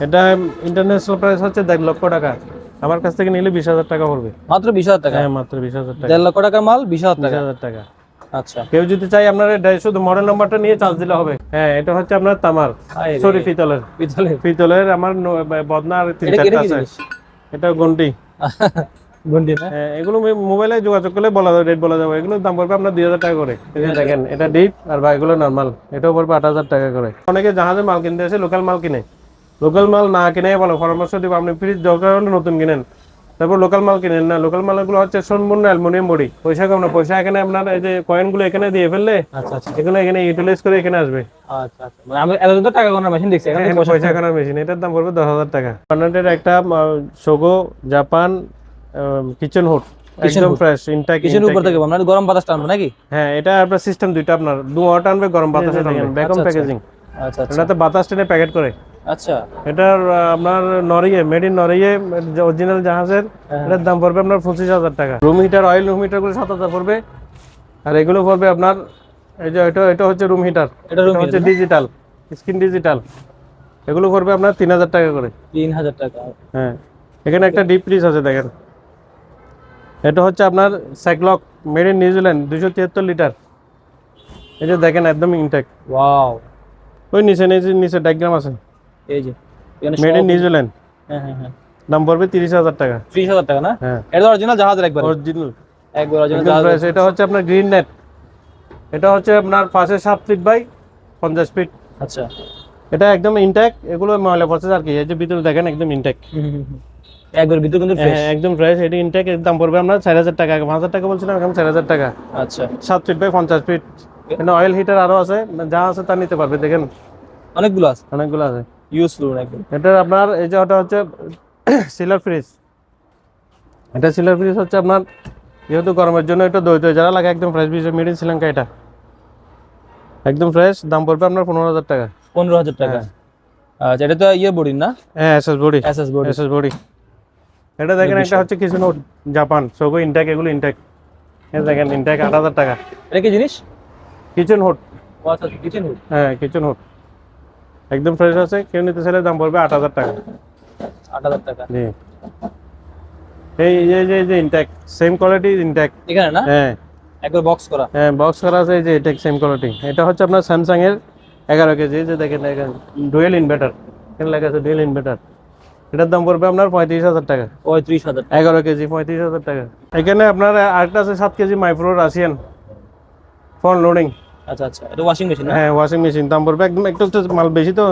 এটা international price হচ্ছে 1.5 লক্ষ টাকা। আমার কাছ থেকে নিলে 20,000 টাকা পড়বে। মাত্র 20,000 টাকা? হ্যাঁ, মাত্র 20,000 টাকা। 1.5 লক্ষ টাকার মাল 20,000 টাকা? 20,000 টাকা। আচ্ছা। কেউ যদি চাই আপনার এটা শুধু মডেল নাম্বারটা নিয়ে চার্জ দিলে হবে। হ্যাঁ, এটা হচ্ছে আপনার তামার, সরি পিতলের। পিতলের আমার বদনা আর 3-4টা আছে। এটা গন্ডি। গন্ডি না? হ্যাঁ, এগুলো মোবাইলে যোগাযোগ করলে বলা যাবে, রেট বলা যাবে। এগুলোর দাম পড়বে আপনার 2,000 টাকা করে। এই যে দেখেন, এটা ডিপ আর বা এগুলো নরমাল, এটাও পড়বে 8,000 টাকা করে। অনেকে জাহাজে মাল কিনতে আসে, লোকাল মাল কিনে। লোকাল মাল না কিনে বলো, পরামর্শ দিব আপনি ফ্রিজ দরকার হলে নতুন কিনেন, তারপর লোকাল মাল কিনেন না। লোকাল মালগুলো হচ্ছে সম্পূর্ণ অ্যালুমিনিয়াম বডি, পয়সা কম না। পয়সা এখানে আপনার এই যে কয়েনগুলো এখানে দিয়ে ফেললে এগুলো এখানে ইউটিলাইজ করে এখানে আসবে। আচ্ছা আচ্ছা, মানে আমি এতদিন তো টাকা গোনার মেশিন দেখছি, এখানে পয়সা গোনার মেশিন, এটার দাম পড়বে 10,000 টাকা। কর্নাটের একটা সোগো জাপান কিচেন হুড, একদম ফ্রেশ ইনটেক। কিচেনের উপর থেকে আপনার গরম বাতাস টানবে নাকি? হ্যাঁ, এটা আপনার সিস্টেম দুইটা, আপনার দুয়ার টানবে, গরম বাতাস টানবে। Vacuum packaging. আচ্ছা আচ্ছা, এটাতে বাতাস টেনে প্যাকেট করে। আচ্ছা। এটার আপনার নরিয়ে, মেড ইন নরিয়ে, অরিজিনাল জাহাজের। এটার দাম পড়বে আপনার 25,000 টাকা। Room heater, oil room heater গুলো 7,000 পড়বে। আর এগুলো পড়বে আপনার এই যে এটা হচ্ছে রুম হিটার, এটা হচ্ছে ডিজিটাল, স্ক্রিন ডিজিটাল। এগুলো পড়বে আপনার 3,000 টাকা করে। 3,000 টাকা? হ্যাঁ, এখানে একটা ডিপ ফ্রিজ আছে দেখেন। এটা হচ্ছে আপনার সাইক্লক, মেড ইন নিউজিল্যান্ড, 273 লিটার। এই যে দেখেন, একদম ইনটেক। ওয়াও। ওই নিচে ডায়াগ্রাম আছে, এই যে মেড ইন নিউজিল্যান্ড। হ্যাঁ হ্যাঁ হ্যাঁ। দাম পড়বে 30,000 টাকা। 30,000 টাকা না? হ্যাঁ, এটা অরিজিনাল জাহাজের একবার অরিজিনাল, একবার অরিজিনাল জাহাজ। এটা হচ্ছে আপনার গ্রিন নেট। এটা হচ্ছে আপনার পাশে 7 ফিট বাই 50 ফিট। আচ্ছা, এটা একদম ইনটেক। এগুলো ময়লা পড়ছে আর কি, এই যে ভিতরে দেখেন একদম ইনটেক। একবার ভিতর কিন্তু ফ্রেশ। হ্যাঁ, একদম ফ্রেশ। এটা ইনটেক, এর দাম পড়বে আপনার 4,000 টাকা। 5,000 টাকা বলছিলাম, এখন 4,000 টাকা। আচ্ছা, 7 ফিট বাই 50 ফিট। এখানে অয়েল হিটার আরো আছে, যা আছে তা নিতে পারবে। দেখেন অনেকগুলো আছে, অনেকগুলো আছে। ইউজফুল একদম। এটা আপনার এই যে ওটা হচ্ছে সিলার ফ্রিজ। এটা সিলার ফ্রিজ হচ্ছে আপনার, যেহেতু গরমের জন্য এটা দই যারা লাগে, একদম fresh fridge, made in Sri Lanka. এটা একদম ফ্রেশ, দাম পড়বে আপনার 15,000 টাকা। 15,000 টাকা? আচ্ছা, এটা তো ইয়ে বডি না? হ্যাঁ, এসএস বডি। SS body. এটা দেখেন, একটা হচ্ছে কিছু নোট জাপান, সোগো ইনটেক। এগুলো ইনটেক, এই দেখেন ইনটেক, 8,000 টাকা। এটা কি জিনিস? Kitchen hood. আচ্ছা, কিচেন হুড। হ্যাঁ, কিচেন হুড একদম ফ্রেশ আছে। কেউ নিতে চাইলে দাম পড়বে 8,000 টাকা। 8,000 টাকা? জি। এই যে ইনটেক, সেম কোয়ালিটি ইনটেক এখানে না? হ্যাঁ, একবার বক্স করা। হ্যাঁ, বক্স করা আছে। এই যে ইনটেক সেম কোয়ালিটি। এটা হচ্ছে আপনার স্যামসাং এর 11 কেজি। এই যে দেখেন ডুয়েল ইনভার্টার, এখানে লেখা আছে ডুয়েল ইনভার্টার। এটার দাম পড়বে আপনার 35,000 টাকা। 35,000? 11 কেজি 35,000 টাকা। এখানে আপনার আরেকটা আছে 7 KG micro Russian front loading. আচ্ছা আচ্ছা, এটা ওয়াশিং মেশিন না? হ্যাঁ, ওয়াশিং মেশিন। দাম পড়বে একদম, একটু মাল বেশি তো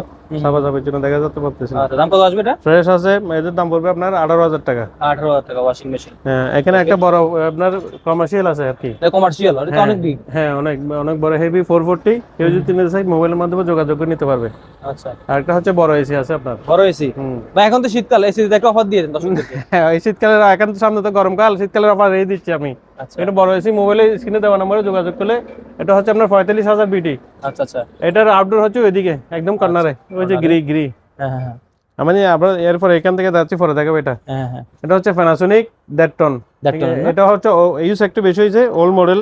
সাবাজাবের জন্য দেখা যাচ্ছে পারতেছি। আচ্ছা, দাম কত আসবে এটা? ফ্রেশ আছে, এদের দাম পড়বে আপনার 18,000 টাকা। 18,000 টাকা ওয়াশিং মেশিন? হ্যাঁ, এখানে একটা বড় আপনার কমার্শিয়াল আছে আর কি। এটা কমার্শিয়াল? এটা তো অনেক বিগ। হ্যাঁ, অনেক অনেক বড়, হেভি 440। কেউ যদি নিতে চাই মোবাইলের মাধ্যমে যোগাযোগ করে নিতে পারবে। আচ্ছা, আর একটা হচ্ছে বড় এসি আছে আপনার, বড় এসি। বা এখন তো শীতকাল, এসি তে একটা অফার দিয়ে দেন দর্শকদেরকে। হ্যাঁ, এই শীতকালে, এখন তো সামনে তো গরমকাল, শীতকালের অফার এই দিচ্ছি আমি। আচ্ছা, এটা বড় এসি, মোবাইলে স্ক্রিনে দেওয়া নম্বরে যোগাযোগ করলে। এটা হচ্ছে আপনার 45,000 বিটি। আচ্ছা আচ্ছা। এটার আউটডোর হচ্ছে ওইদিকে একদম কর্নারে, ওই যে গ্রি। হ্যাঁ হ্যাঁ আমি আমরা এরপর এখান থেকে যাচ্ছি, পরে দেখাবো। এটা হ্যাঁ হ্যাঁ। এটা হচ্ছে প্যানাসোনিক ডেটটন। এটা হচ্ছে ইউজ একটু বেশি হয়েছে, ওল্ড মডেল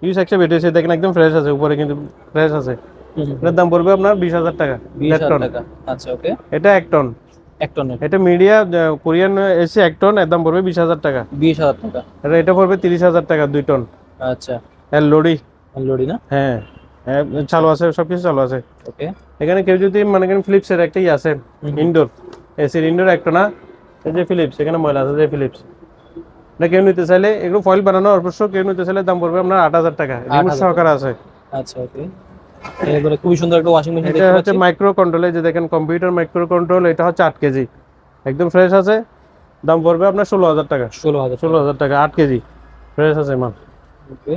ইউজ একটা বেশি হয়েছে। দেখেন একদম ফ্রেশ আছে, উপরে কিন্তু ফ্রেশ আছে। এটার দাম পড়বে আপনার 20,000 টাকা। 20,000 টাকা? আচ্ছা, ওকে। এটা 1 টন। 1 টন? এটা মিডিয়া কোরিয়ান এসি 1 টন, এর দাম পড়বে 20,000 টাকা। 20,000 টাকা? এটা পড়বে 30,000 টাকা 2 টন। আচ্ছা, এর লোডি। লোডি না? হ্যাঁ, চালু আছে, সবকিছু চালু আছে। ওকে। এখানে কেউ যদি মনে করেন ফিলিপসের একটাই আছে ইনডোর এসির, ইনডোর 1 টন না, এই যে ফিলিপস, এখানে ময়লা আছে যে ফিলিপস। এটা কেউ নিতে চাইলে, এগুলো ফয়েল বানানো অবশ্য, কেউ নিতে চাইলে দাম পড়বে আপনার 8,000 টাকা। রিমোট সহকারে আছে। আচ্ছা, ওকে। এবারে খুবই সুন্দর একটা ওয়াশিং মেশিন এটা দেখতে হচ্ছে পাচ্ছি। মাইক্রো কন্ট্রোল, এই যে দেখেন কম্পিউটার মাইক্রো কন্ট্রোল। এটা হচ্ছে 8 কেজি, একদম ফ্রেশ আছে। দাম পড়বে আপনার 16,000 টাকা। 16,000 টাকা, 8 কেজি ফ্রেশ আছে মাল। ওকে।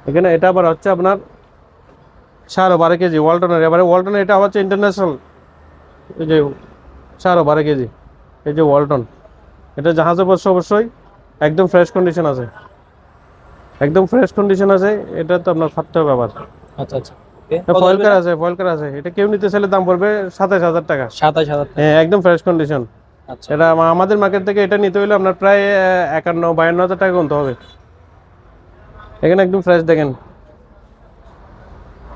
এখানে এটা আবার হচ্ছে আপনার 12.5 কেজি ওয়ালটনের। এবারে ওয়ালটনের এটা হচ্ছে ইন্টারন্যাশনাল, এই যে 12.5 কেজি, এই যে ওয়ালটন। এটা জাহাজে বসে অবশ্যই একদম ফ্রেশ কন্ডিশন আছে, একদম ফ্রেশ কন্ডিশন আছে। এটা তো আপনার ফাটতে হবে আবার। আচ্ছা আচ্ছা, ফয়েল করা আছে, ফয়েল করা আছে। এটা কেউ নিতে চাইলে দাম পড়বে 27,000 টাকা। 27,000 টাকা? হ্যাঁ, একদম ফ্রেশ কন্ডিশন। আচ্ছা। এটা আমাদের মার্কেট থেকে এটা নিতে হলে আপনার প্রায় 51-52,000 টাকা গুনতে হবে। এখানে একদম ফ্রেশ দেখেন,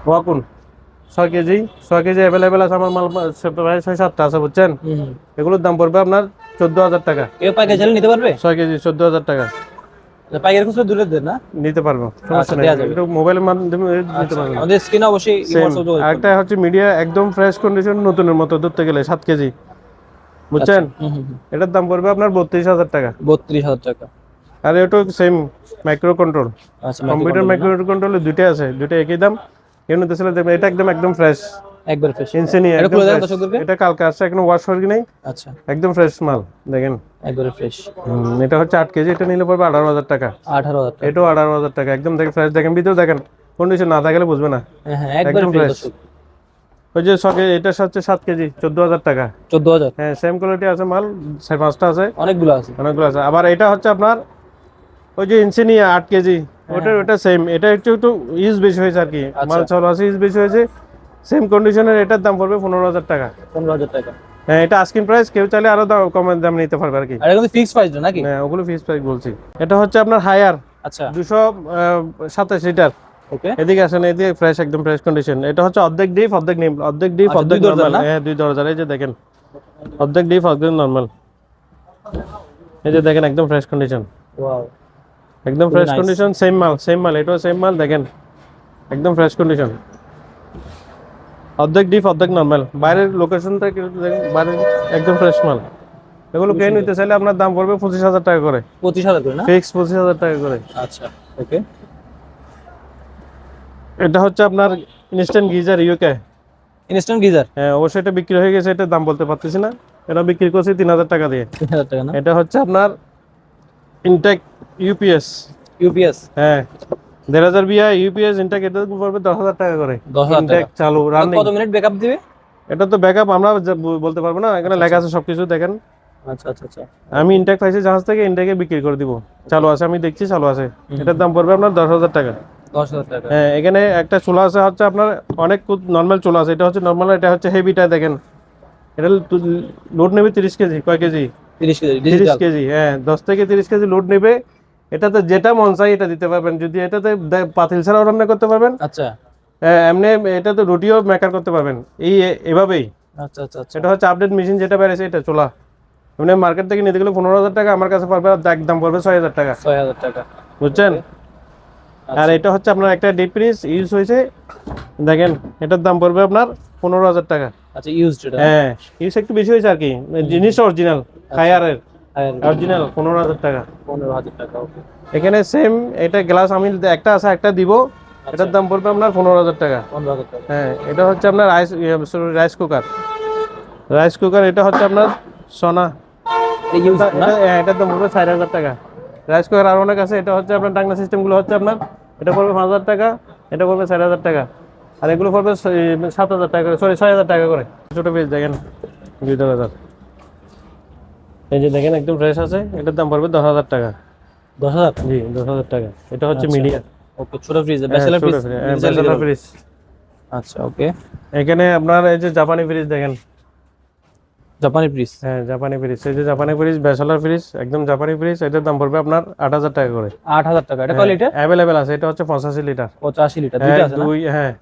ওয়াকুন 6 কেজি 6 কেজি অ্যাভেলেবেল আছে আমার মাল, প্রায় 6-7টা আছে বুঝছেন। এগুলোর দাম পড়বে আপনার 14,000 টাকা। কেউ পাইকারি চাইলে নিতে পারবে? 6 কেজি 14,000 টাকা পাইকারি খুচরা দূরে দেন না? নিতে পারবো, সমস্যা আচ্ছা, নেই। দেয়া যাবে। একটু মোবাইলের মাধ্যমে নিতে আচ্ছা, পারবেন। আমাদের স্ক্রিনে অবশ্যই সেম। হোয়াটসঅ্যাপ যোগাযোগ আরেকটা করবেন। হচ্ছে মিডিয়া, একদম ফ্রেশ কন্ডিশন, নতুনের মতো ধরতে গেলে 7 কেজি আচ্ছা, বুঝছেন। এটার দাম পড়বে আপনার 32,000 টাকা। 32,000 টাকা। আর এটা সেম মাইক্রো কন্ট্রোল, আচ্ছা, কম্পিউটার মাইক্রো কন্ট্রোলে দুইটা আছে, দুইটা একই দাম। কেউ নিতেছিল দেখবেন, এটা একদম একদম ফ্রেশ একবার ফ্রেশ। ইনসেনিয়া, এটা একদম খুলে দেন ফ্রেশ। দর্শকদেরকে। এটা কালকে আসছে, এখনো ওয়াশ করি নাই, আচ্ছা, একদম ফ্রেশ মাল দেখেন। একবারে ফ্রেশ। এটা হচ্ছে 8 কেজি, এটা নিলে পড়বে 18,000 টাকা। 18,000 টাকা। এটাও 18,000 টাকা, একদম দেখেন ফ্রেশ। দেখেন ভিতরে দেখেন, কন্ডিশন না থাকলে বুঝবে না, হ্যাঁ হ্যাঁ, একবারে একদম ফ্রেশ ফ্রেশ। দর্শক। ওই যে এটা হচ্ছে 7 কেজি 14,000 টাকা। 14,000। হ্যাঁ, সেম কোয়ালিটি আছে মাল, 4-5টা আছে, অনেকগুলো আছে। অনেকগুলো আছে। আবার এটা হচ্ছে আপনার ওই যে ইনসিনিয়া 8 কেজি, ওটা সেম। এটা একটু একটু ইউজ বেশি হয়েছে আর কি, আচ্ছা। মাল চাল আছে, ইউজ বেশি হয়েছে। সেম কন্ডিশনের এটার দাম পড়বে 15,000 টাকা। 15,000 টাকা। হ্যাঁ, এটা আস্কিং প্রাইস, কেউ চাইলে আরো কমের দাম নিতে পারবে আর কি। আর এটা কিন্তু ফিক্সড প্রাইস নাকি? হ্যাঁ, ওগুলো ফিক্স প্রাইস বলছি। এটা হচ্ছে আপনার হায়ার আচ্ছা, 227 লিটার। ওকে। এদিকে আসেন, এদিকে ফ্রেশ, একদম ফ্রেশ কন্ডিশন। এটা হচ্ছে অর্ধেক ডিপ অর্ধেক নিম, অর্ধেক ডিপ আচ্ছা, অর্ধেক দুই দরজার নরমাল। না? হ্যাঁ, 2 দরজার। এই যে দেখেন, অর্ধেক ডিপ অর্ধেক নরমাল। এই যে দেখেন, একদম ফ্রেশ কন্ডিশন, ওয়াও, একদম খুবই ফ্রেশ nice। কন্ডিশন। সেম মাল, সেম মাল, এটাও সেম মাল দেখেন, একদম ফ্রেশ কন্ডিশন। অর্ধেক ডিপ অর্ধেক নরমাল। বাইরের লোকেশনটা দেখেন, বাইরের একদম ফ্রেশ মাল। এগুলো কে নিতে চাইলে আপনার দাম পড়বে 25,000 টাকা করে। 25,000 করে না? ফিক্স 25,000 টাকা করে। আচ্ছা, ওকে। এটা হচ্ছে আপনার instant geyser UK. Instant geyser. হ্যাঁ, অবশ্যই এটা বিক্রি হয়ে গেছে, এটার দাম বলতে পারতেছি না। এটা বিক্রি করছি 3,000 টাকা দিয়ে। 3,000 টাকা না? এটা হচ্ছে আপনার ইনটেক ইউপিএস। ইউপিএস। হ্যাঁ, 1,500 বিয়া ইউপিএস ইনটেক, এটা পড়বে 10,000 টাকা করে। 10,000 ইনটেক টাকা। চালু রানিং। কত মিনিট ব্যাকআপ দিবে? এটা তো ব্যাকআপ আমরা বলতে পারবো না, এখানে লেখা আছে সবকিছু দেখেন। আচ্ছা আচ্ছা আচ্ছা। আমি ইনটেক পাইছি জাহাজ থেকে, ইনটেকে বিক্রি করে দিব। চালু আছে, আমি দেখছি চালু আছে। এটার দাম পড়বে আপনার 10,000 টাকা। 10,000 টাকা। হ্যাঁ, এখানে একটা চুলা আছে, হচ্ছে আপনার অনেক নর্মাল চুলা আছে। এটা হচ্ছে নর্মাল, এটা হচ্ছে হেভিটা দেখেন। এটা লোড নেবে 30 কেজি। কয় কেজি? 30 KG 30 digital. কেজি। হ্যাঁ, 10 থেকে 30 কেজি লোড নেবে। এটাতে যেটা মন চাই এটা দিতে পারবেন। যদি এটাতে পাতিল ছাড়াও রান্না করতে পারবেন। আচ্ছা এমনি এটাতে রুটিও মেকার করতে পারবেন, এভাবেই। আচ্ছা আচ্ছা আচ্ছা। এটা হচ্ছে আপডেট মেশিন যেটা বেড়েছে, এটা চুলা। এমনি মার্কেট থেকে নিতে গেলে 15,000 টাকা, আমার কাছে পারবে একদম পড়বে 6,000 টাকা। 6,000 টাকা। বুঝছেন। আর এটা হচ্ছে আপনার একটা ডিপ ফ্রিজ ইউজ হয়েছে দেখেন, এটার দাম পড়বে আপনার 15,000 টাকা। আচ্ছা, ইউজড এটা। হ্যাঁ, ইউজ একটু বেশি হয়েছে আর কি, জিনিস অরিজিনাল হায়ারের, অরিজিনাল 15,000 টাকা। 15,000 টাকা, ওকে। এখানে সেম, এটা গ্লাস আমি একটা আছে, একটা দিব। এটার দাম পড়বে আপনার 15,000 টাকা। 15,000 টাকা। হ্যাঁ, এটা হচ্ছে আপনার রাইস কুকার। রাইস কুকার, এটা হচ্ছে আপনার সোনা। এটা ইউজড না? এটার দাম পড়বে 4,000 টাকা। রাইস কুকার আর অনেক আছে। এটা হচ্ছে আপনার টাংনা সিস্টেমগুলো হচ্ছে আপনার, এটা পড়বে 5,000 টাকা, এটা পড়বে 4,000 টাকা। আর এগুলো পড়বে 7,000 টাকা করে, সরি 6,000 টাকা করে। ছোট পিস দেখেন 2,000। এই যে দেখেন, একদম ফ্রেশ আছে। এটার দাম পড়বে 10,000 টাকা। 10,000? জি, 10,000 টাকা। এটা হচ্ছে মিডিয়া। ওকে, ছোট fridge, bachelor fridge. Bachelor fridge. আচ্ছা, ওকে। এখানে আপনার এই যে জাপানি ফ্রিজ দেখেন। জাপানি ফ্রিজ। হ্যাঁ, জাপানি ফ্রিজ। এই যে জাপানি ফ্রিজ, ব্যাচেলর ফ্রিজ, একদম জাপানি ফ্রিজ। এটার দাম পড়বে আপনার 8,000 টাকা করে। 8,000 টাকা। এটা কয় লিটার? অ্যাভেলেবেল আছে। এটা হচ্ছে 85 লিটার। 85 লিটার, দুইটা আছে না? হ্যাঁ,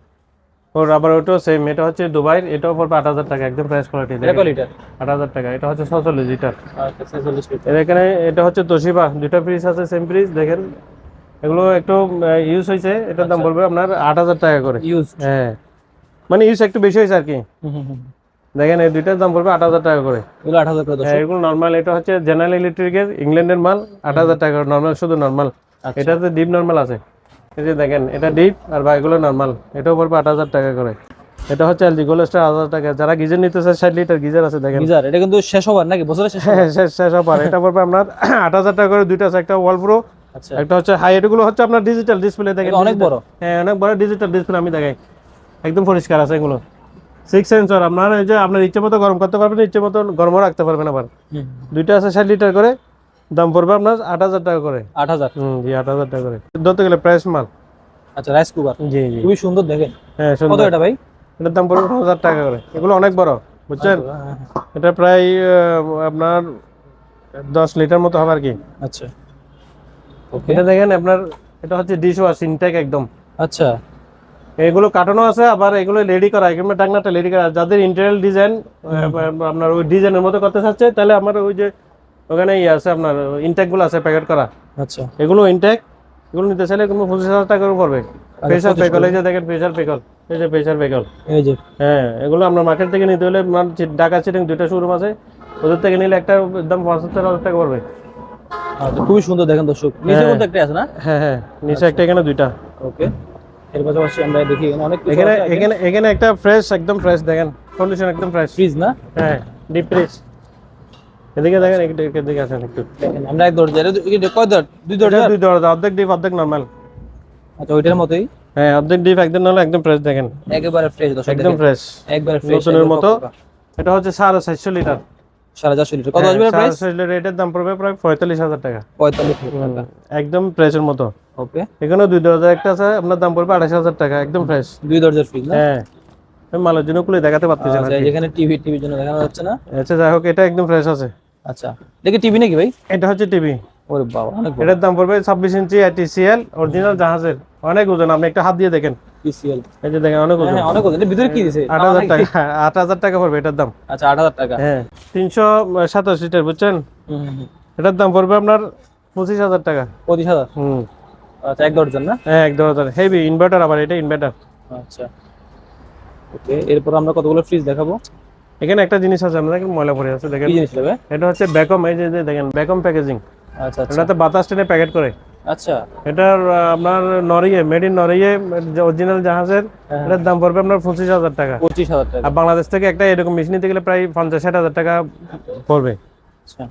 ওর আবার ওটাও সেম। এটা হচ্ছে দুবাইয়ের, এটাও পড়বে 8,000 টাকা, একদম ফ্রেশ কোয়ালিটি। এটা কয় লিটার? 8,000 টাকা। এটা হচ্ছে 46 লিটার। আচ্ছা, 46 লিটার। এর এখানে এটা হচ্ছে তোশিবা, দুইটা ফ্রিজ আছে, সেম ফ্রিজ দেখেন। এগুলো একটু ইউজ হয়েছে, এটার দাম পড়বে আপনার 8,000 টাকা করে। ইউজ। হ্যাঁ, মানে ইউজ একটু বেশি হয়েছে আর কি। দেখেন, এই দুইটার দাম পড়বে 8,000 টাকা করে। এগুলো 8,000 করে হ্যাঁ, দর্শক। এগুলো নর্মাল। এটা হচ্ছে জেনারেল ইলেকট্রিকের, ইংল্যান্ডের মাল, 8,000 টাকা নর্মাল, শুধু নর্মাল। আচ্ছা। এটাতে ডিপ নর্মাল আছে। এই যে দেখেন, এটা ডিপ আর বা এগুলো নর্মাল। এটাও পড়বে 8,000 টাকা করে। এটা হচ্ছে এলজি গোল্ড স্টার 1,000 টাকা। যারা গিজার নিতে চায়, 60 লিটার গিজার আছে দেখেন। গিজার, এটা কিন্তু শেষ হবার নাকি? বছরের শেষ হ্যাঁ, হবার? শেষ হবার। এটা পড়বে আপনার 8,000 টাকা করে। দুইটা আছে, একটা ওয়াল প্রো, আচ্ছা, একটা হচ্ছে হাই। এগুলো হচ্ছে আপনার ডিজিটাল ডিসপ্লে দেখেন, এটা অনেক বড়। হ্যাঁ, অনেক বড় ডিজিটাল ডিসপ্লে। আমি দেখাই, একদম পরিষ্কার আছে এগুলো। 6 সেন্সর। আপনার এই যে আপনার ইচ্ছে মতো গরম করতে পারবেন, ইচ্ছে মতো গরমও রাখতে পারবেন আবার। দুইটা আছে 60 লিটার করে। দাম পড়বে আপনার 8,000 টাকা করে। 8,000? জি, 8,000 টাকা করে ধরতে গেলে প্রাইস মাল। আচ্ছা, রাইস কুকার। জি জি, খুবই সুন্দর দেখেন। হ্যাঁ কত সুন্দর। এটা ভাই? এটার দাম পড়বে 8,000 টাকা করে। এগুলো অনেক বড় বুঝছেন। হ্যাঁ, এটা প্রায় আপনার 10 লিটার মতো হবে আর কি। আচ্ছা, ওকে। এটা দেখেন আপনার, এটা হচ্ছে ডিশ ওয়াশ ইনটেক একদম। আচ্ছা, এগুলো কাটানো আছে, আবার এগুলো রেডি করা, এগুলো ডাকনাটা রেডি করা। যাদের ইন্টেরিয়র ডিজাইন আপনার ওই ডিজাইনের মতো করতে চাচ্ছে, তাহলে আমার ওই যে ওখানে ইয়ে আছে আপনার ইনটেক গুলো আছে প্যাকেট করা, আচ্ছা এগুলো ইনটেক, এগুলো নিতে চাইলে কোনো 25,000 টাকা করে পড়বে। প্রেসার পেকল, এই যে দেখেন প্রেসার পেকল, এই যে প্রেসার পেকল, এই যে হ্যাঁ এগুলো আপনার মার্কেট থেকে নিতে হলে ঢাকা চিটিং দুইটা শোরুম আছে, ওদের থেকে নিলে একটা দাম 75,000 টাকা পড়বে। আচ্ছা, খুবই সুন্দর দেখেন দর্শক, নিচে মধ্যে একটা আছে না? হ্যাঁ হ্যাঁ, নিচে একটা, এখানে দুইটা। ওকে, এর পাশাপাশি আমরা দেখি এখানে অনেক কিছু এখানে আছে। এখানে এখানে একটা ফ্রেশ, একদম ফ্রেশ দেখেন, কন্ডিশন একদম ফ্রেশ। ফ্রিজ না? হ্যাঁ, ডিপ ফ্রিজ। এদিকে দেখেন, এদিকে আসেন একটু। দেখেন আমরা এক দরজা, এটা কয় দরজা? দুই দরজা? দুই দরজা, অর্ধেক ডিপ অর্ধেক নরমাল। আচ্ছা, ওইটার মতোই হ্যাঁ, অর্ধেক ডিপ একদম নরমাল, একদম ফ্রেশ দেখেন, একেবারে ফ্রেশ দর্শক, একদম ফ্রেশ, একবারে ফ্রেশ নতুনের মতো। এটা হচ্ছে 450 লিটার, 450 লিটার। কত আসবে প্রাইস? 450 লিটার, এটার দাম পড়বে প্রায় 45,000 টাকা। 45 টাকা। একদম ফ্রেশের মতো। ওকে, এখানে দুই দরজা একটা আছে, আপনার দাম পড়বে 28,000 টাকা, একদম ফ্রেশ। দুই দরজার ফ্রিজ না? হ্যাঁ, আমি মালের জন্য খুলে দেখাতে পারতেছি না। আচ্ছা, যেখানে টিভির জন্য দেখানো যাচ্ছে না। আচ্ছা, যাই হোক, এটা একদম ফ্রেশ আছে। আচ্ছা, দেখি টিভি নাকি ভাই? এটা হচ্ছে টিভি। ওরে বাবা, অনেক বড়। এটার দাম পড়বে 26 ইঞ্চি TCL অরিজিনাল জাহাজের, অনেক ওজন, আপনি একটা হাত দিয়ে দেখেন, পিসিএল। এই যে দেখেন অনেক ওজন। হ্যাঁ, অনেক ওজন। এর ভিতরে কি দিছে? 8,000 টাকা, 8,000 টাকা পড়বে এটার দাম। আচ্ছা, 8,000 টাকা। হ্যাঁ, 327 লিটার, বুঝছেন? হুম হুম। এটার দাম পড়বে আপনার 25,000 টাকা। 25,000? হুম, আচ্ছা, এক দরজার না? হ্যাঁ, একদম হেভি ইনভার্টার, আবার এটা ইনভার্টার। আচ্ছা, ওকে, এরপর আমরা কতগুলো ফ্রিজ দেখাবো। এখানে একটা জিনিস আছে, আমরা দেখেন ময়লা পড়ে আছে, দেখেন কি জিনিস নেবে? এটা হচ্ছে ব্যাকম, এই যে দেখেন ব্যাকম প্যাকেজিং, আচ্ছা আচ্ছা এটাতে বাতাস টেনে প্যাকেট করে। আচ্ছা। এটার আপনার নরিয়ে, মেড ইন নরিয়ে, অরিজিনাল জাহাজের। হ্যাঁ, এটার দাম পড়বে আপনার 25,000 টাকা। 25,000 টাকা। আর বাংলাদেশ থেকে একটা এরকম মেশিন নিতে গেলে প্রায় 50-60 হাজার টাকা পড়বে। আচ্ছা।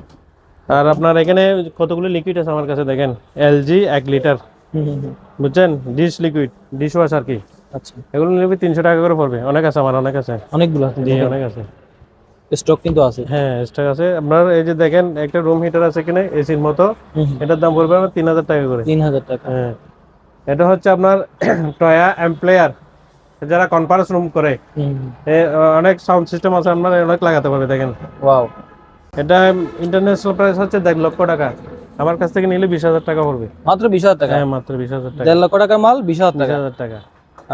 আর আপনার এখানে কতগুলো লিকুইড আছে আমার কাছে, দেখেন LG 1 লিটার, হুম হুম হুম। বুঝছেন, ডিশ লিকুইড, ডিশ ওয়াশ আর কি। আচ্ছা, এগুলো নিলে 300 টাকা করে পড়বে। অনেক আছে আমার, অনেক আছে, অনেকগুলো আছে। জি অনেক আছে, স্টক কিন্তু আছে। হ্যাঁ স্টক আছে। আপনার এই যে দেখেন একটা রুম হিটার আছে কিনে এসির মতো, হুম হুম। এটার দাম পড়বে আমার 3,000 টাকা করে। 3,000 টাকা। হ্যাঁ, এটা হচ্ছে আপনার টয়া এমপ্লয়ার, যারা কনফারেন্স রুম করে, হুম হুম। অনেক সাউন্ড সিস্টেম আছে, আপনার অনেক লাগাতে পারবে দেখেন। ওয়াও। এটা ইন্টারন্যাশনাল প্রাইস হচ্ছে 1.5 লক্ষ টাকা, আমার কাছ থেকে নিলে 20,000 টাকা পড়বে। মাত্র 20,000 টাকা? হ্যাঁ, মাত্র 20,000 টাকা। 1.5 লক্ষ টাকার মাল 20,000 টাকা? 20,000 টাকা।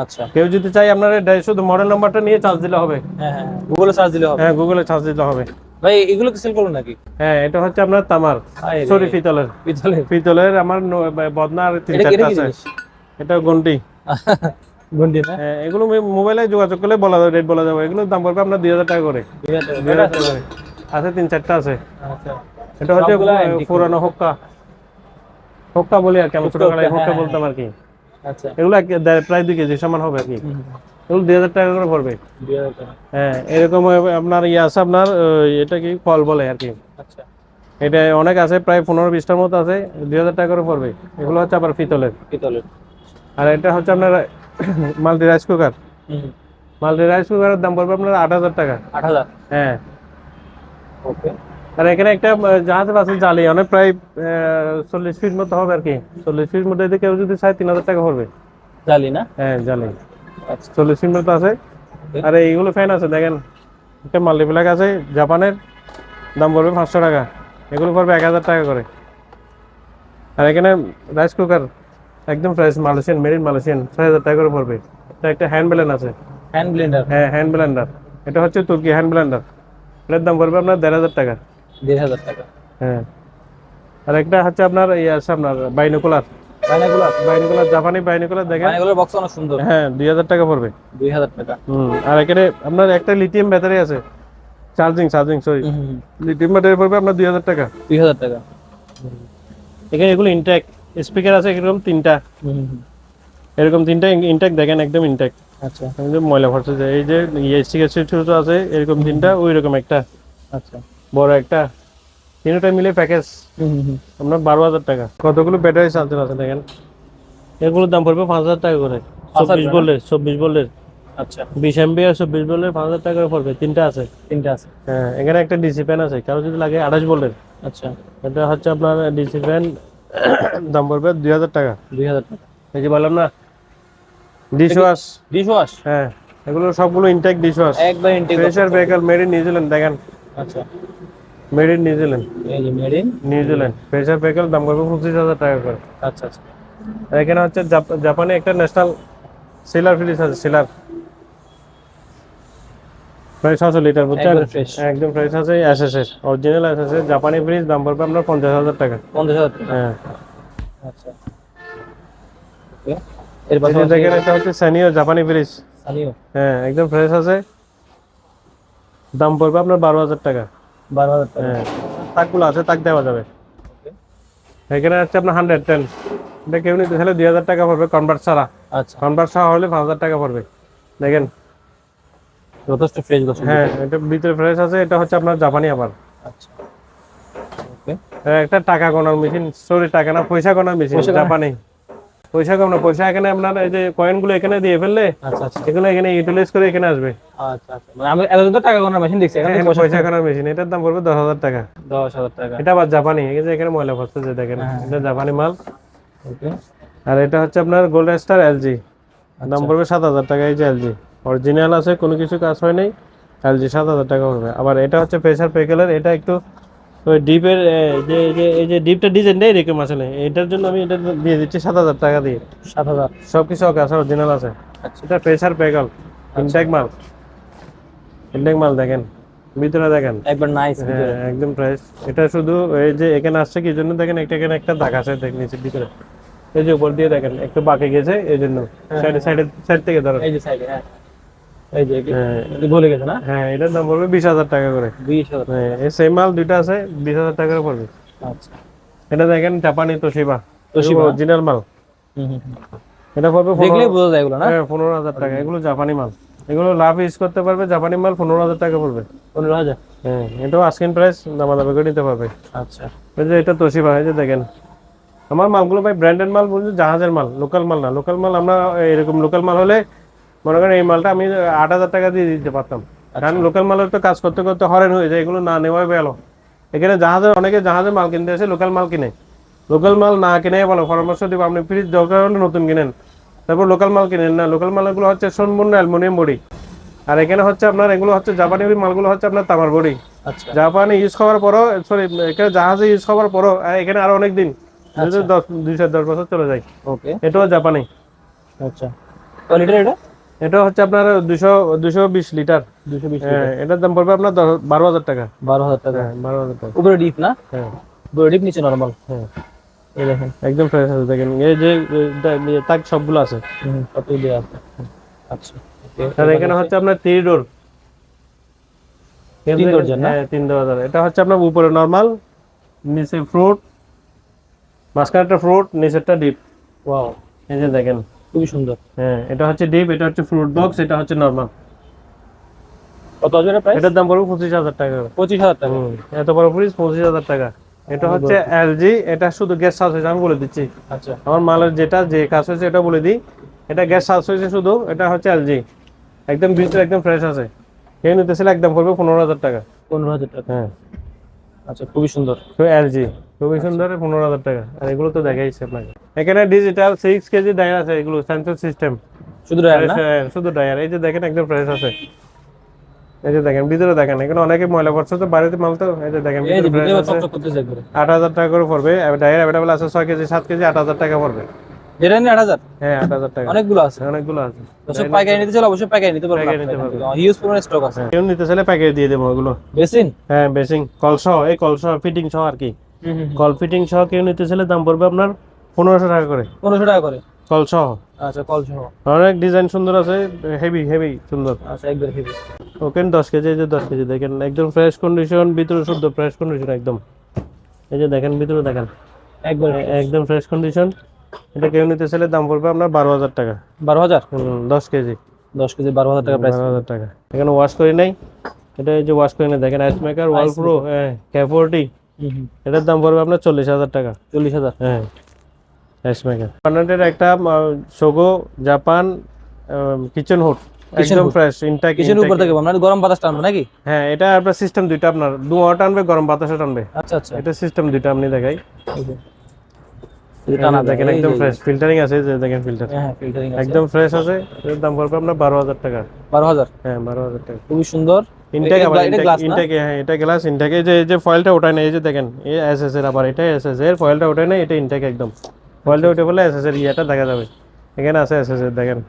আচ্ছা। কেউ যদি চাই আপনার শুধু মডেল নাম্বারটা নিয়ে চার্জ দিলে হবে। হ্যাঁ হ্যাঁ, গুগলে সার্চ দিলে হবে? হ্যাঁ, গুগলে চার্জ দিতে হবে। ভাই, এগুলো কি সেল করুন নাকি? হ্যাঁ, এটা হচ্ছে আপনার তামার, হায় রে। সরি পিতলের, পিতলের আমার বদনা আর এটা 3-4টা কি আছে। জিনিস? এটা গন্ডি। গন্ডি না? হ্যাঁ, এগুলো মোবাইলে যোগাযোগ করলে বলা যাবে, রেট বলা যাবে। এগুলোর দাম পড়বে আপনার 2,000 টাকা করে। 2000 টাকা। আছে 3-4টা আছে। আচ্ছা। এটা হচ্ছে সবগুলা antique পুরানো হোক্কা, হোক্কা বলি আর কি, আমরা ছোটবেলায় হোক্কা হ্যাঁ, বলতাম আর কি। আচ্ছা। এগুলো প্রায় 2 কেজি সমান হবে আর কি। হুম, এগুলো 2,000 টাকা করে পড়বে। 2000 টাকা। হ্যাঁ, এরকম আপনার ইয়ে আছে আপনার, এটা কি ফল বলে আর কি, আচ্ছা। এটা অনেক আছে, প্রায় 15-20টার মতো আছে, 2,000 টাকা করে পড়বে। এগুলো হচ্ছে আবার পিতলের। পিতলের। আর এটা হচ্ছে আপনার মাল্টি রাইস কুকার, হুম। মাল্টি রাইস কুকারের দাম পড়বে আপনার 8,000 টাকা। 8,000? হ্যাঁ, ওকে। আর এখানে একটা জাহাজ আছে জালি, অনেক প্রায় 40 ফিট মতো হবে আর কি। 40 ফিট মধ্যে যদি কেউ যদি চায় 3,000 টাকা পড়বে। জালি না? হ্যাঁ, জালি আচ্ছা। 40 ফিট মতো আছে। আর এইগুলো ফ্যান আছে দেখেন, একটা মাল্টিপ্লাগ আছে জাপানের, দাম পড়বে 500 টাকা। এগুলো পড়বে 1,000 টাকা করে। আর এখানে রাইস কুকার একদম fresh Malaysian, made in Malaysian, 6,000 টাকা করে পড়বে। এটা একটা হ্যান্ড ব্লেন্ডার আছে। Hand Blender? হ্যাঁ, হ্যান্ড ব্লেন্ডার, এটা হচ্ছে তুর্কি হ্যান্ড ব্লেন্ডার, এটার দাম পড়বে আপনার 1,500 টাকা। 1,500 টাকা। হ্যাঁ, আর একটা হচ্ছে আপনার ইয়ে আছে আপনার বাইনোকুলার, বাইনোকুলার জাপানি বাইনোকুলার দেখেন, বাইনোকুলার বক্স অনেক সুন্দর। হ্যাঁ 2,000 টাকা পড়বে। 2,000 টাকা। আর এখানে আপনার একটা লিথিয়াম ব্যাটারি আছে, চার্জিং সরি, লিথিয়াম ব্যাটারি পড়বে আপনার 2,000 টাকা। 2,000 টাকা। এখানে এগুলো ইনটেক স্পিকার আছে এরকম 3টা, এরকম 3টা ইনটেক দেখেন, একদম ইনটেক, আচ্ছা একদম ময়লা ভরছে যায়। এই যে স্টিকার ছোট আছে এরকম 3টা, ওই রকম একটা, আচ্ছা। বড় একটা, 3টা মিলে প্যাকেজ আপনার 12,000 টাকা। কতগুলো ব্যাটারি চার্জার আছে দেখেন, এগুলোর দাম পড়বে 5,000 টাকা করে। 24 ভোল্টের, 24 ভোল্টের, আচ্ছা। 20 এমপিআর 24 ভোল্টের 5,000 টাকা করে পড়বে। 3টা আছে। 3টা আছে। হ্যাঁ, এখানে একটা ডিসি ফ্যান আছে, কারো যদি লাগে 28 ভোল্টের, আচ্ছা। এটা হচ্ছে আপনার ডিসি ফ্যান, দাম পড়বে 2,000 টাকা। 2,000 টাকা। এই যে বললাম না ডিশ ওয়াশ, ডিশ ওয়াশ? হ্যাঁ এগুলো সবগুলো ইনটেক ডিশ ওয়াশ, একবার intake. Pressure vehicle, made in New Zealand দেখেন, আচ্ছা। মেড ইন নিউজিল্যান্ড, এই যে made in New Zealand pressure vehicle, দাম পড়বে 25,000 টাকা করে। আচ্ছা আচ্ছা। আর এখানে হচ্ছে জাপানে একটা ন্যাশনাল সিলার ফ্রিজ আছে, সিলার প্রায় 600 লিটার বুঝছেন, একবারে ফ্রেশ। একদম ফ্রেশ আছে। এসএস এর অরিজিনাল এসএস এর জাপানি ফ্রিজ, দাম পড়বে আপনার 50,000 টাকা। 50,000 টাকা। হ্যাঁ আচ্ছা ওকে। এর এই যে পাশাপাশি দেখেন এটা হচ্ছে সানিও জাপানি ফ্রিজ। সানিও হ্যাঁ একদম ফ্রেশ আছে, দাম পড়বে আপনার 12,000 টাকা। 12,000 টাকা। হ্যাঁ তাকগুলো আছে, তাক দেওয়া যাবে। ওকে। এখানে হচ্ছে আপনার 110, এটা কেউ নিতে চাইলে 2,000 টাকা পড়বে কনভার্ট ছাড়া। আচ্ছা কনভার্ট ছাড়া হলে 5,000 টাকা পড়বে। দেখেন যথেষ্ট ফ্রেশ গোছানো। হ্যাঁ এটা ভিতরে ফ্রেশ আছে। এটা হচ্ছে আপনার জাপানি আবার। আচ্ছা ওকে। একটা টাকা গোনার মেশিন, সরি টাকা না, পয়সা গোনার মেশিন, পয়সা গোনা? জাপানি। পয়সা কম না, পয়সা এখানে আপনার এই যে কয়েনগুলো এখানে দিয়ে ফেললে আচ্ছা আচ্ছা এগুলো এখানে ইউটিলাইজ করে এখানে আসবে। আচ্ছা আচ্ছা, মানে আমি এতদিন তো টাকা গোনার মেশিন দেখছি, এখানে এখানে পয়সা গোনার মেশিন, এটার দাম পড়বে 10,000 টাকা। 10,000 টাকা। এটা আবার জাপানি, এই যে এখানে ময়লা পড়ছে যে দেখেন, হ্যাঁ। এটা জাপানি মাল। ওকে। আর এটা হচ্ছে আপনার গোল্ড স্টার এলজি, দাম আচ্ছা। পড়বে 7,000 টাকা। এই যে এলজি অরিজিনাল আছে, কোনো কিছু কাজ হয় নাই, এলজি 7,000 টাকা পড়বে। আবার এটা হচ্ছে প্রেসার পেকেলের, এটা একটু ওই ডিপের এই যে ডিপটা ডিজাইনটাই এরকম আসলে, এটার জন্য আমি এটা দিয়ে দিচ্ছি 7,000 টাকা দিয়ে। 7,000। সবকিছু ওকে আছে, অরিজিনাল আছে। আচ্ছা এটা প্রেসার পেকেল, ইনটেক মাল, ইনটেক মাল দেখেন, ভিতরে দেখেন একবার নাইস হ্যাঁ ভিতরে। একদম ফ্রেশ। এটা শুধু এই যে এখানে আসছে কি জন্য দেখেন, একটা এখানে একটা দাগ আছে দেখেন নিচের ভিতরে, এই যে উপর দিয়ে দেখেন একটু বাঁকে গেছে এই জন্য, সাইডে সাইডে সাইড থেকে ধরো। এই যে সাইডে, হ্যাঁ এই যে হ্যাঁ এটা গলে গেছে না? হ্যাঁ এটার দাম পড়বে 20,000 টাকা করে। 20,000। হ্যাঁ এই সেম মাল দুইটা আছে, 20,000 টাকা করে পড়বে। আচ্ছা এটা দেখেন জাপানি তোশিবা, তোশিবা? অরিজিনাল মাল। হুম হুম হুম। এটা পড়বে দেখলেই বোঝা যায় এগুলো না? হ্যাঁ 15,000 টাকা। এগুলো জাপানি মাল, এগুলো লাভ ইউজ করতে পারবে, জাপানি মাল 15,000 টাকা পড়বে। 15,000। হ্যাঁ এটাও আস্কিং প্রাইস, দামাদামি করে নিতে পারবে। আচ্ছা এই যে এটা তোশিবা, এই যে দেখেন আমার মালগুলো ভাই ব্র্যান্ডেড মাল, বলছি জাহাজের মাল, লোকাল মাল না। লোকাল মাল আমরা এরকম লোকাল মাল হলে মনে করেন এই মালটা আমি 8,000 টাকা দিয়ে দিতে পারতাম, কারণ লোকাল মালের তো কাজ করতে করতে হরেন হয়ে যায়, এগুলো না নেওয়াই ভালো। এখানে জাহাজের অনেকে জাহাজের মাল কিনতে আসে, লোকাল মাল কিনে। লোকাল মাল না কিনে ভালো, পরামর্শ দিব আপনি ফ্রিজ দরকার হলে নতুন কিনেন, তারপর লোকাল মাল কিনেন না। লোকাল মালগুলো হচ্ছে সম্পূর্ণ অ্যালুমিনিয়াম বডি, আর এখানে হচ্ছে আপনার এগুলো হচ্ছে জাপানি মালগুলো হচ্ছে আপনার তামার বডি। আচ্ছা জাপানি ইউজ করার পরও, সরি এখানে জাহাজে ইউজ করার পরও এখানে আরো অনেক দিন, 210 বছর চলে যায়। ওকে। এটাও জাপানি। আচ্ছা কয় লিটার এটা? এটা হচ্ছে আপনার 220 লিটার। 220 হ্যাঁ লিটার। এটার দাম পড়বে আপনার 12,000 টাকা। 12,000 টাকা। হ্যাঁ 12,000 টাকা। উপরে ডিপ না? হ্যাঁ উপরে ডিপ, নিচে নরমাল। হ্যাঁ এই দেখেন। একদম ফ্রেশ আছে দেখেন, এই যে তাক সবগুলো আছে। হুম কতই দেয়া আছে। আচ্ছা ওকে। আর এখানে হচ্ছে আপনার 3 ডোর, 3 দরজা না? হ্যাঁ 3 দরজা। এটা হচ্ছে আপনার উপরে নরমাল, নিচে ফ্রুট, মাঝখানেরটা ফ্রুট, নিচেরটা ডিপ। ওয়াও এই যে দেখেন খুবই সুন্দর। হ্যাঁ এটা হচ্ছে ডিপ, এটা হচ্ছে ফ্রুট বক্স, এটা হচ্ছে নরমাল। কত আসবে এটা প্রাইস? এটার দাম পড়বে 25,000 টাকা করে। 25,000 টাকা। এত বড় ফ্রিজ 25,000 টাকা। এটা হচ্ছে এলজি, এটা শুধু গ্যাস সার্চ হয়েছে, আমি বলে দিচ্ছি আচ্ছা আমার মালের যেটা যে কাজ হয়েছে এটা বলে দিই। এটা গ্যাস সার্চ হয়েছে শুধু, এটা হচ্ছে এলজি, একদম ভিতরে একদম ফ্রেশ আছে। কেউ নিতেছিল একদম পড়বে 15,000 টাকা। 15,000 টাকা। হ্যাঁ আচ্ছা খুবই সুন্দর। তো এলজি খুবই সুন্দর, 15,000 টাকা। আর এগুলো তো দেখাইছে আপনাকে, এখানে ডিজিটাল 6 কেজি ডায়ার আছে, এগুলো সেন্সর সিস্টেম, শুধু ড্রায়ার না? শুধু ডায়ার। এই যে দেখেন একদম ফ্রেশ আছে, এই যে দেখেন ভিতরে দেখেন, এখানে অনেকে ময়লা পড়ছে তো বাড়িতে মাল, তো এই যে দেখেন এই যে ভিতরে ভিডিও ফ্রেশ আছে। চকচক করতেছে একবারে। 8,000 টাকা করে পড়বে। ডায়ার অ্যাভেলেবল আছে 6 কেজি 7 কেজি, 8,000 টাকা পড়বে। এটা নিয়ে 8,000? হ্যাঁ 8,000 টাকা, অনেকগুলো আছে। অনেকগুলো আছে। দর্শক পাইকারি নিতে চাইলে অবশ্যই পাইকারি নিতে পারবেন। পাইকারি নিতে পারবেন। হিউজ পরিমাণে স্টক আছে। কেউ নিতে চাইলে প্যাকেজ দিয়ে দেবো ওগুলো। বেসিন? হ্যাঁ বেসিং কলসহ, এই কলসহ ফিটিং সহ আর কি, কল ফিটিং সহ কেউ নিতে চাইলে দাম পড়বে আপনার 1500 টাকা করে। 1500 টাকা করে? কলসহ। আচ্ছা কল সহ। অনেক ডিজাইন সুন্দর আছে, হেভি হেভি সুন্দর। আচ্ছা একবার হেভি। ওকেন 10 কেজি, এই যে 10 কেজি দেখেন একদম ফ্রেশ কন্ডিশন, ভিতরে শুদ্ধ ফ্রেশ কন্ডিশন একদম। এই যে দেখেন ভিতরে দেখেন একবার একদম ফ্রেশ কন্ডিশন। এটা কেউ নিতে চাইলে দাম পড়বে আপনার 12,000 টাকা। 12,000? 10 কেজি 10 কেজি 12,000 টাকা প্রাইস। 12,000 টাকা। এখানে ওয়াশ করি নাই, এটা এই যে ওয়াশ করে না দেখেন, আইস মেকার ওয়াল প্রো K40, এটার দাম পড়বে আপনার 40,000 টাকা। 40,000? হ্যাঁ আইস মেকার। কর্নাটের একটা সোগো জাপান কিচেন হুড, একদম ফ্রেশ ইনটেক। কিচেন উপর থেকে আপনার গরম বাতাস টানবে নাকি? হ্যাঁ এটা আপনার সিস্টেম দুইটা, আপনার ধোঁয়া টানবে, গরম বাতাসে টানবে। আচ্ছা আচ্ছা এটা সিস্টেম দুইটা আপনি দেখাই। এটা টানা দেখেন একদম ফ্রেশ, ফিল্টারিং আছে, যে দেখেন ফিল্টার হ্যাঁ ফিল্টারিং আছে। একদম ফ্রেশ আছে। এর দাম পড়বে আপনার 12,000 টাকা। 12,000? হ্যাঁ 12,000 টাকা। খুবই সুন্দর। ইনটেক আবার এটা গ্লাস না? ইনটেক, হ্যাঁ এটা গ্লাস ইনটেকে, যে এই যে ফয়েলটা ওঠায় না, এই যে দেখেন এই এসএস এর, আবার এটা এসএস এর ফয়েলটা ওঠায় না, এটা ইনটেক একদম। ফয়েলটা উঠে বলে এসএস এর ইয়েটা দেখা যাবে, এখানে আছে এসএস এর দেখেন।